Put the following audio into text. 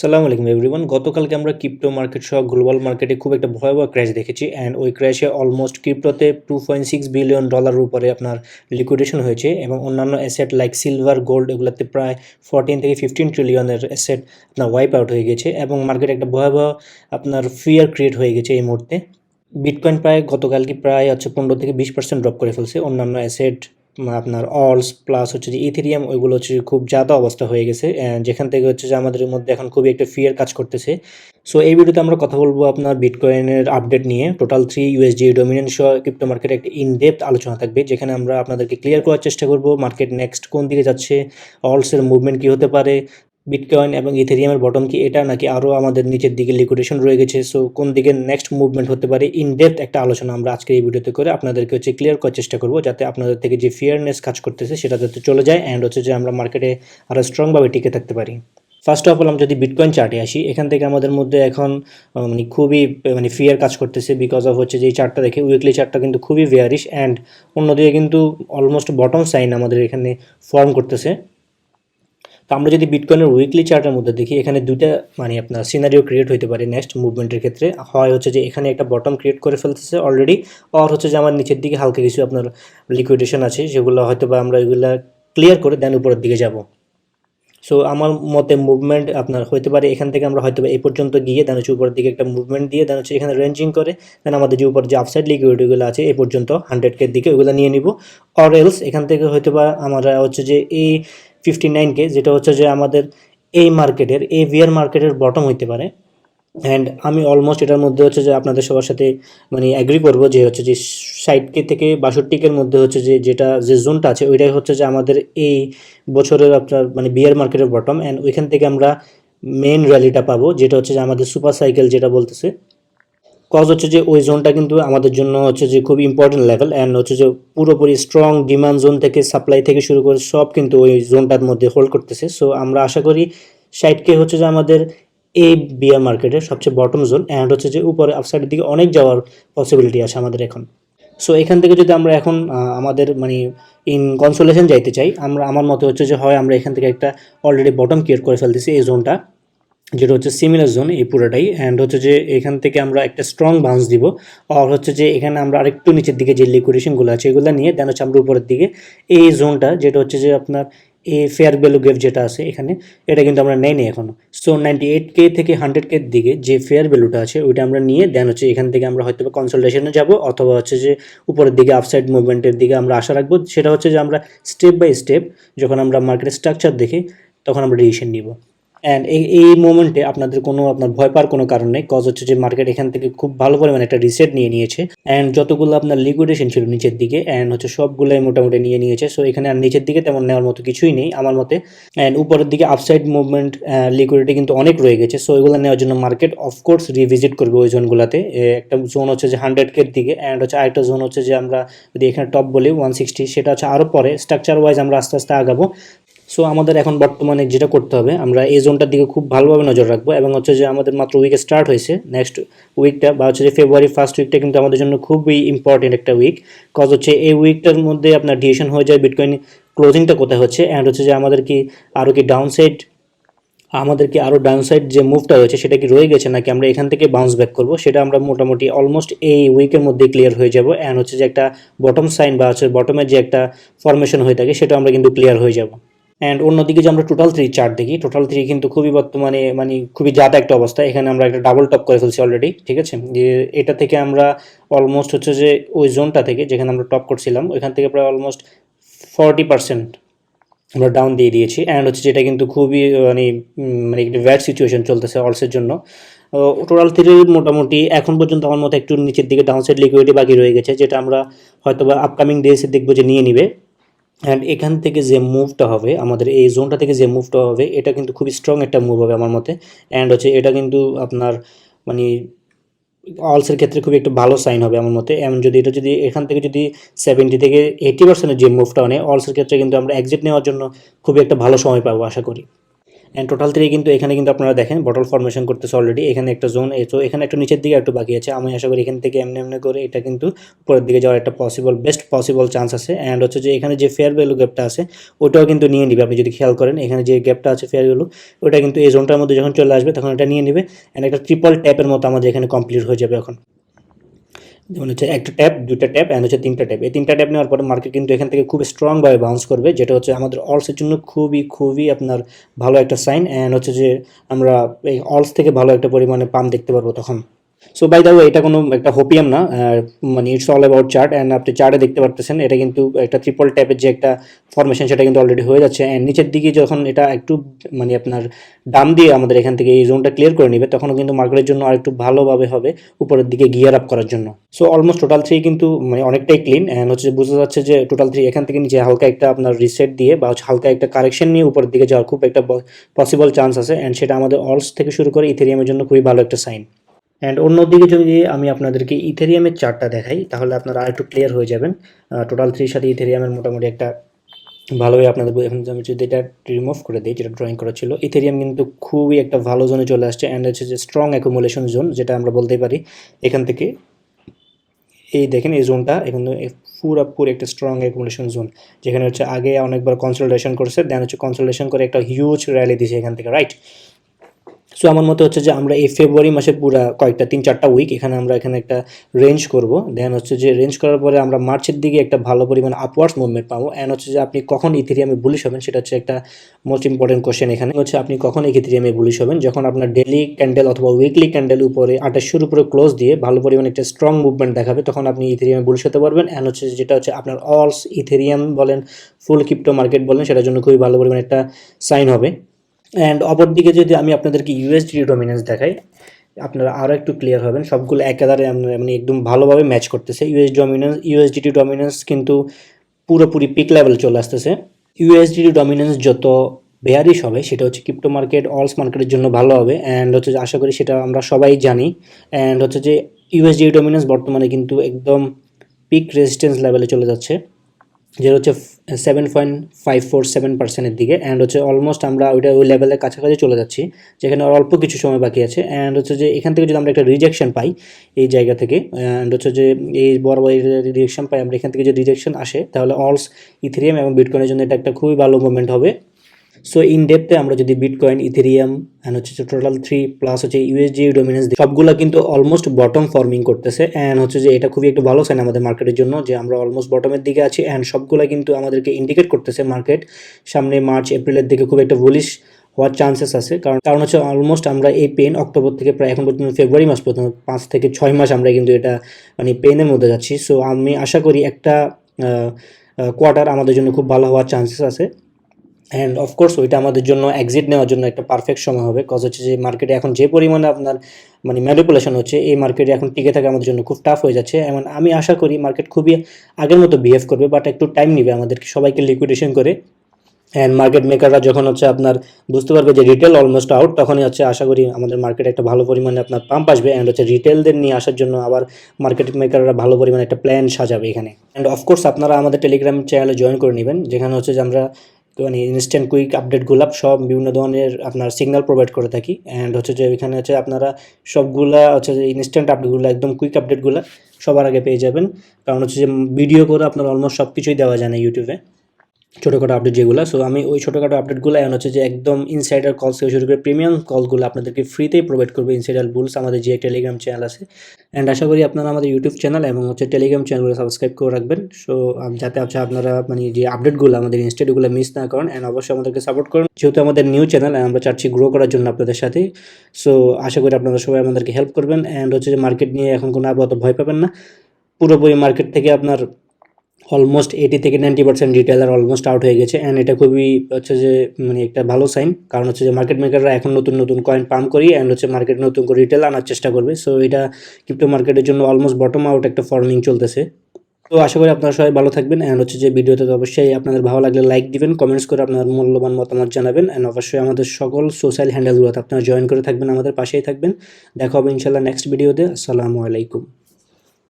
সালামু আলাইকুম এভরিওয়ান। গতকালকে আমরা ক্রিপ্টো মার্কেট সহ গ্লোবাল মার্কেটে খুব একটা ভয়াবহ ক্র্যাশ দেখেছি অ্যান্ড ওই ক্র্যাশে অলমোস্ট ক্রিপ্টোতে $2.6 বিলিয়ন উপরে আপনার লিকুইডেশন হয়েছে এবং অন্যান্য অ্যাসেট লাইক সিলভার, গোল্ড এগুলোতে প্রায় 14 থেকে 15 ট্রিলিয়নের অ্যাসেট আপনার ওয়াইপ আউট হয়ে গেছে এবং মার্কেটে একটা ভয়াবহ আপনার ফিয়ার ক্রিয়েট হয়ে গেছে এই মুহূর্তে। বিটকয়েন প্রায় গতকালকে প্রায় 15 থেকে 20% ড্রপ করে ফেলছে। অন্যান্য অ্যাসেট আপনার অলস প্লাস হচ্ছে যে ইথেরিয়াম ওইগুলো হচ্ছে খুব জাদা অবস্থা হয়ে গেছে, যেখান থেকে হচ্ছে যে আমাদের মধ্যে এখন খুবই একটা ফিয়ার কাজ করতেছে। সো এই ভিডিওতে আমরা কথা বলবো আপনার বিটকয়েনের আপডেট নিয়ে। টোটাল 3 USD ডোমিনেন্ট সহ ক্রিপ্টো মার্কেটে একটা ইনডেপথ আলোচনা থাকবে, যেখানে আমরা আপনাদেরকে ক্লিয়ার করার চেষ্টা করব মার্কেট নেক্সট কোন দিকে যাচ্ছে, অলসের মুভমেন্ট কী হতে পারে, বিটকয়েন এবং ইথেরিয়ামের বটম কি এটা, নাকি আরও আমাদের নিচের দিকে লিকুইডেশন রয়ে গেছে। সো কোন দিকে নেক্সট মুভমেন্ট হতে পারে, ইনডেপথ একটা আলোচনা আমরা আজকে এই ভিডিওতে করে আপনাদেরকে হচ্ছে ক্লিয়ার করার চেষ্টা করব, যাতে আপনাদের থেকে যে ফিয়ারনেস কাজ করতেছে সেটা যাতে চলে যায় অ্যান্ড হচ্ছে যে আমরা মার্কেটে আরও স্ট্রংভাবে টিকে থাকতে পারি। ফার্স্ট অফ অল আমি যদি বিটকয়েন চার্টে আসি, এখান থেকে আমাদের মধ্যে এখন মানে খুবই ফিয়ার কাজ করতেছে বিকজ অফ হচ্ছে যে এই চার্টটা দেখে উইকলি চার্টটা কিন্তু খুবই বেয়ারিশ অ্যান্ড অন্যদিকে কিন্তু অলমোস্ট বটম সাইন আমাদের এখানে ফর্ম করতেছে। তো আমরা যদি বিটকয়েনের উইকলি চার্টের মধ্যে দেখি, এখানে দুইটা আপনার সিনারিও ক্রিয়েট হতে পারে নেক্সট মুভমেন্টের ক্ষেত্রে। হয় হচ্ছে যে এখানে একটা বটম ক্রিয়েট করে ফেলতেছে অলরেডি, আর হচ্ছে যে আমার নিচের দিকে হালকা কিছু আপনার লিকুইডেশন আছে, সেগুলো হয়তো বা আমরা এগুলা ক্লিয়ার করে দেন উপরের দিকে যাব। সো আমার মতে মুভমেন্ট আপনার হতে পারে এখান থেকে আমরা হয়তো এই পর্যন্ত গিয়ে দেন হচ্ছে উপরের দিকে একটা মুভমেন্ট দিয়ে দেন হচ্ছে এখানে রেঞ্জিং করে দেন আমাদের যে উপর যে আফসাইড লিকুইডিটিগুলো আছে এই পর্যন্ত 100K দিকে ওইগুলো নিয়ে নিব। অর এলস এখান থেকে হয়তো বা আমরা হচ্ছে যে এই 59K, যেটা হচ্ছে যে আমাদের এই মার্কেটের এই ভিআর মার্কেটের বটম হইতে পারে। অ্যান্ড আমি অলমোস্ট এটার মধ্যে হচ্ছে যে আপনাদের সবার সাথে অ্যাগ্রি করবো যে হচ্ছে যে 60K থেকে 62K মধ্যে হচ্ছে যে যেটা যে জোনটা আছে ওইটাই হচ্ছে যে আমাদের এই বছরের আপনার বিয়ার মার্কেটের বটম, অ্যান্ড ওইখান থেকে আমরা মেন র্যালিটা পাবো, যেটা হচ্ছে যে আমাদের সুপার সাইকেল যেটা বলতেছে। কজ হচ্ছে যে ওই জোনটা কিন্তু আমাদের জন্য হচ্ছে যে খুব ইম্পর্টেন্ট লেভেল, অ্যান্ড হচ্ছে যে পুরোপুরি স্ট্রং ডিমান্ড জোন থেকে সাপ্লাই থেকে শুরু করে সব কিন্তু ওই জোনটার মধ্যে হোল্ড করতেছে। সো আমরা আশা করি 60K হচ্ছে যে আমাদের এই বিয়ার মার্কেটের সবচেয়ে বটম জোন, অ্যান্ড হচ্ছে যে উপরে আপসাইডের দিকে অনেক যাওয়ার পসিবিলিটি আছে আমাদের এখন। সো এখান থেকে যদি আমরা এখন আমাদের ইন কনসোলেশন যাইতে চাই, আমার মতে হচ্ছে যে হয় আমরা এখান থেকে একটা অলরেডি বটম ক্রিয়েট করে ফেলতেছি এই জোনটা, যেটা হচ্ছে সিমিলার জোন এই পুরোটাই, অ্যান্ড হচ্ছে যে এখান থেকে আমরা একটা স্ট্রং বাউন্স দিব, আর হচ্ছে যে এখানে আমরা আরেকটু নিচের দিকে যে লিকুইডেশনগুলো আছে এগুলো নিয়ে দেন হচ্ছে আমরা উপরের দিকে এই জোনটা, যেটা হচ্ছে যে আপনার এই ফেয়ার ভ্যালু গ্যাপ যেটা আছে এখানে, এটা কিন্তু আমরা নেই এখনো। সো 98K থেকে 100K দিকে যে ফেয়ার ভ্যালুটা আছে ওইটা আমরা নিয়ে দেন হচ্ছে এখান থেকে আমরা হয়তো কনসালটেশনে যাব, অথবা হচ্ছে যে উপরের দিকে আপসাইড মুভমেন্টের দিকে আমরা আশা রাখবো। সেটা হচ্ছে যে আমরা স্টেপ বাই স্টেপ যখন আমরা মার্কেটের স্ট্রাকচার দেখি তখন আমরা ডিসিশন নিব। অ্যান্ড এই মোমেন্টে আপনাদের আপনার ভয় পাওয়ার কোনো কারণ নেই, কজ হচ্ছে যে মার্কেট এখান থেকে খুব ভালো পরিমাণে একটা রিসেট নিয়ে নিয়েছে, অ্যান্ড যতগুলো আপনার লিকুইডেশন ছিল নিচের দিকে অ্যান্ড হচ্ছে সবগুলোই মোটামুটি নিয়ে নিয়েছে। সো এখানে আর নিচের দিকে তেমন নেওয়ার মতো কিছুই নেই আমার মতে, অ্যান্ড উপরের দিকে আপসাইড মুভমেন্ট লিকুইডিটি কিন্তু অনেক রয়ে গেছে। সো এগুলো নেওয়ার জন্য মার্কেট অফকোর্স রিভিজিট করবে ওই জোনগুলোতে। একটা জোন হচ্ছে যে 100K দিকে, অ্যান্ড হচ্ছে আরেকটা জোন হচ্ছে যে আমরা যদি এখানে টপ বলি 160, সেটা হচ্ছে আরও পরে স্ট্রাকচার ওয়াইজ আমরা আস্তে আস্তে আগাবো। সো আমাদের এখন বর্তমানে যেটা করতে হবে, আমরা এই জোনটার দিকে খুব ভালোভাবে নজর রাখবো, এবং হচ্ছে যে আমাদের মাত্র উইক স্টার্ট হয়েছে, নেক্সট উইকটা বা হচ্ছে যে ফেব্রুয়ারি ফার্স্ট উইকটা কিন্তু আমাদের জন্য খুবই ইম্পর্টেন্ট একটা উইক, কজ হচ্ছে এই উইকটার মধ্যে আপনার ডিসিশন হয়ে যায় বিটকয়েন ক্লোজিংটা কোথায় হচ্ছে, অ্যান্ড হচ্ছে যে আমাদের কি আরও কি ডাউন সাইড যে মুভটা হয়েছে সেটা কি রয়ে গেছে, নাকি আমরা এখান থেকে বাউন্স ব্যাক করবো, সেটা আমরা মোটামুটি অলমোস্ট এই উইকের মধ্যে ক্লিয়ার হয়ে যাব। অ্যান্ড হচ্ছে যে একটা বটম সাইন বা হচ্ছে বটমের যে একটা ফরমেশন হয়ে থাকে সেটা আমরা কিন্তু ক্লিয়ার হয়ে যাব। অ্যান্ড অন্যদিকে যে আমরা টোটাল 3 চার্ট দেখি, টোটাল 3 কিন্তু খুবই বর্তমানে খুবই জাদা একটা অবস্থা। এখানে আমরা একটা ডাবল টপ করে ফেলছি অলরেডি, ঠিক আছে। যে এটা থেকে আমরা অলমোস্ট হচ্ছে যে ওই জোনটা থেকে যেখানে আমরা টপ করছিলাম ওইখান থেকে প্রায় অলমোস্ট 40% আমরা ডাউন দিয়ে দিয়েছি, অ্যান্ড হচ্ছে যেটা কিন্তু খুবই একটি ব্যাড সিচুয়েশন চলতেছে অলসের জন্য। টোটাল 3 মোটামুটি এখন পর্যন্ত আমার মতো একটু নিচের দিকে ডাউন সাইড লিকুইডিটি বাকি রয়ে গেছে, যেটা আমরা হয়তো বা আপকামিং ডেসে দেখবো যে নিয়ে নিবে। অ্যান্ড এখান থেকে যে মুভটা হবে আমাদের এই জোনটা থেকে যে মুভটা হবে এটা কিন্তু খুবই স্ট্রং একটা মুভ হবে আমার মতে, অ্যান্ড হচ্ছে এটা কিন্তু আপনার মানে অলসের ক্ষেত্রে খুবই একটা ভালো সাইন হবে আমার মতে। এমন যদি এটা যদি এখান থেকে যদি 70 থেকে 80% যে মুভটা নেয় অলসের ক্ষেত্রে কিন্তু আমরা এক্সিট নেওয়ার জন্য খুবই একটা ভালো সময় পাবো আশা করি। অ্যান্ড টোটাল 3 কিন্তু এখানে কিন্তু আপনারা দেখেন বটল ফর্মেশন করতেছে অলরেডি। এখানে একটা জোন, তো এখানে একটু নিচের দিকে একটু বাকি আছে। আমি আশা করি এখান থেকে এমনি করে এটা কিন্তু উপরের দিকে যাওয়ার একটা বেস্ট পসিবল চান্স আছে। অ্যান্ড হচ্ছে যে এখানে যে ফেয়ার ভ্যালু গ্যাপটা আছে ওটাও কিন্তু নিয়ে নিবে। আপনি যদি খেয়াল করেন এখানে যে গ্যাপটা আছে ফেয়ার ভ্যালু, ওটা কিন্তু এই জোনটার মধ্যে যখন চলে আসবে তখন এটা নিয়ে নিবে। অ্যান্ড একটা ট্রিপল ট্যাপের মতো আমাদের এখানে কমপ্লিট হয়ে যাবে এখন। যেমন হচ্ছে একটা ট্যাপ, দুইটা ট্যাপ অ্যান্ড হচ্ছে তিনটা ট্যাপ। এই তিনটা ট্যাপ নেওয়ার পরে মার্কেট কিন্তু এখান থেকে খুব স্ট্রংভাবে বাউন্স করবে, যেটা হচ্ছে আমাদের অলসের জন্য খুবই আপনার ভালো একটা সাইন। অ্যান্ড হচ্ছে যে আমরা এই অলস থেকে ভালো একটা পরিমাণে পাম্প দেখতে পারবো তখন। সো বাই দ্য ওয়ে এটা কোনো একটা হোপিয়াম না, মানে it's all about chart. And আপনি চার্টে দেখতে পারতেছেন এটা কিন্তু একটা ট্রিপল ট্যাপের যে একটা ফরমেশন সেটা কিন্তু অলরেডি হয়ে যাচ্ছে। অ্যান্ড নিচের দিকে যখন এটা একটু মানে আপনার ডাম দিয়ে আমাদের এখান থেকে এই জোনটা ক্লিয়ার করে নেবে তখনও কিন্তু মার্কেটের জন্য আরেকটু ভালোভাবে হবে উপরের দিকে গিয়ার আপ করার জন্য। সো অলমোস্ট টোটাল 3 কিন্তু মানে অনেকটাই ক্লিন। অ্যান্ড হচ্ছে বোঝা যাচ্ছে যে টোটাল 3 এখান থেকে নিচে হালকা একটা আপনার রিসেট দিয়ে বা হালকা একটা কারেকশন নিয়ে উপরের দিকে যাওয়ার খুব একটা পসিবল চান্স আছে। অ্যান্ড সেটা আমাদের অলস থেকে শুরু করে ইথেরিয়ামের জন্য খুবই ভালো একটা সাইন। অ্যান্ড অন্যদিকে যদি আমি আপনাদেরকে ইথেরিয়ামের চার্টটা দেখাই তাহলে আপনারা আরেকটু ক্লিয়ার হয়ে যাবেন। টোটাল 3 সাথে ইথেরিয়ামের মোটামুটি একটা ভালোই আপনাদের এখন আমি যদি এটা রিমুভ করে দিই যেটা ড্রয়িং করা ছিল, ইথেরিয়াম কিন্তু খুবই একটা ভালো জোনে চলে আসছে। অ্যান্ড হচ্ছে যে স্ট্রং অ্যাকুমুলেশন জোন যেটা আমরা বলতেই পারি। এখান থেকে এই দেখেন এই জোনটা এখানে পুরোপুরি একটা স্ট্রং অ্যাকুমুলেশন জোন, যেখানে হচ্ছে আগে অনেকবার কনসোলিডেশন করছে, দেন হচ্ছে কনসোলিডেশন করে একটা হিউজ র্যালি দিয়েছে এখান থেকে, রাইট? সো আমার মতে হচ্ছে যে আমরা এই ফেব্রুয়ারি মাসের পুরা কয়েকটা 3-4টা উইক আমরা এখানে একটা রেঞ্জ করব। দেন হচ্ছে যে রেঞ্জ করার পরে আমরা মার্চের দিকে একটা ভালো পরিমাণ আপওয়ার্ডস মুভমেন্ট পাবো। অ্যান্ড হচ্ছে যে আপনি কখন ইথেরিয়ামে বুলিশ হবেন সেটা হচ্ছে একটা মোস্ট ইম্পর্টেন্ট কোশ্চেন। এখানে হচ্ছে আপনি কখন ইথেরিয়ামে বুলিশ হবেন, যখন আপনার ডেলি ক্যান্ডেল অথবা উইকলি ক্যান্ডেল উপরে 2800 উপরে ক্লোজ দিয়ে ভালো পরিমাণে একটা স্ট্রং মুভমেন্ট দেখাবে, তখন আপনি ইথেরিয়ামে বুলিশ হতে পারবেন। অ্যান্ড হচ্ছে যেটা হচ্ছে আপনার অলস ইথেরিয়াম বলেন ফুল ক্রিপ্টো মার্কেট বলেন সেটার জন্য খুবই ভালো পরিমাণে একটা সাইন হবে। অ্যান্ড অপরদিকে যদি আমি আপনাদেরকে ইউএসডি ডমিনেন্স দেখাই আপনারা আরও একটু ক্লিয়ার হবেন। সবগুলো একেবারে মানে একদম ভালোভাবে ম্যাচ করতেছে। ইউএসডিটি ডমিনেন্স কিন্তু পুরোপুরি পিক লেভেল চলে আসতেছে। ইউএসডিটি ডমিনেন্স যত বেয়ারিশ হবে সেটা হচ্ছে ক্রিপ্টো মার্কেট অলস মার্কেটের জন্য ভালো হবে। অ্যান্ড হচ্ছে যে আশা করি সেটা আমরা সবাই জানি। অ্যান্ড হচ্ছে যে ইউএসডিটি ডমিনেন্স বর্তমানে কিন্তু একদম পিক রেজিস্ট্যান্স লেভেলে চলে যাচ্ছে, যেটা হচ্ছে 7.547%-এর দিকে। অ্যান্ড হচ্ছে অলমোস্ট আমরা ওই লেভেলের কাছাকাছি চলে যাচ্ছি, যেখানে আর অল্প কিছু সময় বাকি আছে। অ্যান্ড হচ্ছে যে এখান থেকে যদি আমরা একটা রিজেকশন পাই এই জায়গা থেকে, অ্যান্ড হচ্ছে যে এই বড় রিজেকশন পাই আমরা, এখান থেকে যদি রিজেকশন আসে তাহলে অলস ইথেরিয়াম এবং বিটকয়েনের জন্য এটা একটা খুবই ভালো মুভমেন্ট হবে। সো ইন ডেপথে আমরা যদি বিটকয়েন, ইথেরিয়াম অ্যান্ড হচ্ছে টোটাল 3 প্লাস হচ্ছে ইউএসডি ডোমিনেন্স সবগুলো কিন্তু অলমোস্ট বটম ফর্মিং করতেছে। অ্যান্ড হচ্ছে যে এটা খুবই একটা ভালো সাইন আমাদের মার্কেটের জন্য যে আমরা অলমোস্ট বটমের দিকে আছি। অ্যান্ড সবগুলো কিন্তু আমাদেরকে ইন্ডিকেট করতেছে মার্কেট সামনে মার্চ এপ্রিলের দিকে খুব একটা বুলিশ হওয়ার চান্সেস আছে। কারণ হচ্ছে অলমোস্ট আমরা এই পেন অক্টোবর থেকে প্রায় এখন পর্যন্ত ফেব্রুয়ারি মাস পর্যন্ত 5 থেকে 6 মাস আমরা কিন্তু এটা মানে পেনের মধ্যে যাচ্ছি। সো আমি আশা করি একটা কোয়ার্টার আমাদের জন্য খুব ভালো হওয়ার চান্সেস আছে। অ্যান্ড অফকোর্স ওইটা আমাদের জন্য এক্সিট নেওয়ার জন্য একটা পারফেক্ট সময় হবে। কজ হচ্ছে যে মার্কেটে এখন যে পরিমাণে আপনার মানে ম্যানিপুলেশন হচ্ছে, এই মার্কেটে এখন টিকে থাকা আমাদের জন্য খুব টাফ হয়ে যাচ্ছে। এবং আমি আশা করি মার্কেট খুবই আগের মতো বিহেভ করবে, বাট একটু টাইম নেবে আমাদেরকে সবাইকে লিকুইডেশন করে। অ্যান্ড মার্কেট মেকাররা যখন হচ্ছে আপনার বুঝতে পারবে যে রিটেল অলমোস্ট আউট, তখনই হচ্ছে আশা করি আমাদের মার্কেটে একটা ভালো পরিমাণে আপনার পাম্প আসবে। অ্যান্ড হচ্ছে রিটেলদের নিয়ে আসার জন্য আবার মার্কেট মেকাররা ভালো পরিমাণে একটা প্ল্যান সাজাবে এখানে। অ্যান্ড অফকোর্স আপনারা আমাদের টেলিগ্রাম চ্যানেলে জয়েন করে নেবেন, যেখানে হচ্ছে যে আমরা মানে ইনস্ট্যান্ট কুইক আপডেটগুলো সব বিভিন্ন ধরনের আপনার সিগন্যাল প্রোভাইড করে থাকি। অ্যান্ড হচ্ছে যে এখানে হচ্ছে আপনারা সবগুলা হচ্ছে যে ইনস্ট্যান্ট আপডেটগুলো একদম কুইক আপডেটগুলো সবার আগে পেয়ে যাবেন। কারণ হচ্ছে যে ভিডিও করে আপনার অলমোস্ট সব কিছুই দেওয়া যায় না ইউটিউবে, ছোটোখাটো আপডেট যেগুলো। সো আমি ওই ছোটোখাটো আপডেটগুলো এখন হচ্ছে যে একদম ইনসাইডার কল থেকে শুরু করে প্রিমিয়াম কলগুলো আপনাদেরকে ফ্রিতেই প্রোভাইড করবে ইনসাইডার বুলস আমাদের যে টেলিগ্রাম চ্যানেল আছে। অ্যান্ড আশা করি আপনারা আমাদের ইউটিউব চ্যানেল এবং হচ্ছে টেলিগ্রাম চ্যানেলগুলো সাবস্ক্রাইব করে রাখবেন। সো যাতে হচ্ছে আপনারা মানে যে আপডেটগুলো আমাদের ইনস্টাগুলো মিস না করেন। অ্যান্ড অবশ্যই আমাদেরকে সাপোর্ট করেন, যেহেতু আমাদের নিউ চ্যানেল আমরা চাচ্ছি গ্রো করার জন্য আপনাদের সাথে। সো আশা করি আপনারা সবাই আমাদেরকে হেল্প করবেন। অ্যান্ড হচ্ছে যে মার্কেট নিয়ে এখন কোনো আপাতত ভয় পাবেন না। পুরোপুরি মার্কেট থেকে আপনার অলমোস্ট 80 থেকে 90% রিটেলার অলমোস্ট আউট হয়ে গেছে। অ্যান্ড এটা খুবই হচ্ছে যে মানে একটা ভালো সাইন, কারণ হচ্ছে যে মার্কেট মেকাররা এখন নতুন নতুন কয়েন পাম্প করি অ্যান্ড হচ্ছে মার্কেট নতুন করে রিটেল আনার চেষ্টা করবে। সো এটা ক্রিপ্টো মার্কেটের জন্য অলমোস্ট বটম আউট একটা ফর্মিং চলতেছে। তো আশা করি আপনারা সবাই ভালো থাকবেন। অ্যান্ড হচ্ছে যে ভিডিওতে তো অবশ্যই আপনাদের ভালো লাগলে লাইক দিবেন, কমেন্টস করে আপনার মূল্যবান মতামত জানাবেন। অ্যান্ড অবশ্যই আমাদের সকল সোশ্যাল হ্যান্ডেলগুলোতে আপনারা জয়েন করে থাকবেন, আমাদের পাশেই থাকবেন। দেখা হবে ইনশাল্লাহ নেক্সট ভিডিওতে। আসসালামু আলাইকুম।